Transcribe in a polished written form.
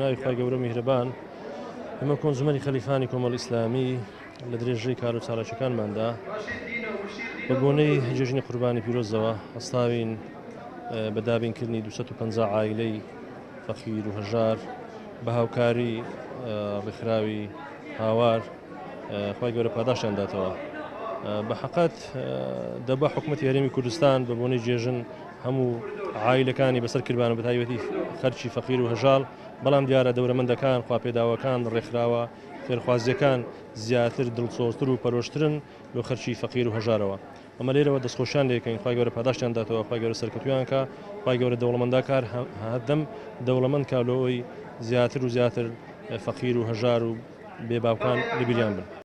بەناوی خوای گەورە میهرەبان ئەمە کۆنجمەلی خەلیفانی کۆمەڵ ئیسلامی لە درێژەی کار و چالاکیەکانماندا بە بۆنەی جێژنی قوربانی پیرۆزەوە هەستاوین بە دابینکردنی 250 عائیلەی فەقیر و هەژار بە هاوکاری ڕێکخراوی هاوار خوای گەورە پاداشیان داتەوە. بە حەقەت دەبا حکوومەتی هەرێمی کوردستان بە بۆنەی جێژن هەموو عائیلەکانی بەسەر کردبانە بە تایبەتی خەرچی فەقیر و هەژاڵ، بەڵام دیارە دەورەمەندەکان خواپێداوەکان ڕێکخراوە خێرخوازیەکان زیاتر دڵسۆزتر و پەرۆشترن لە خەرچی فەقیر و هەژارەوە. ئەمە لێرەوە دەستخۆشیان لێکەین خوای گەورە پاداشتیان داتەوە، خوای گەورە سەرکەوتویان کە، خوای گەورە دەوڵەمەنداکار هەردەم دەوڵەمەند کا لەوەی زیاتر و زیاتر فەقیر و هەژار و بێباوکان لەبیریان بن.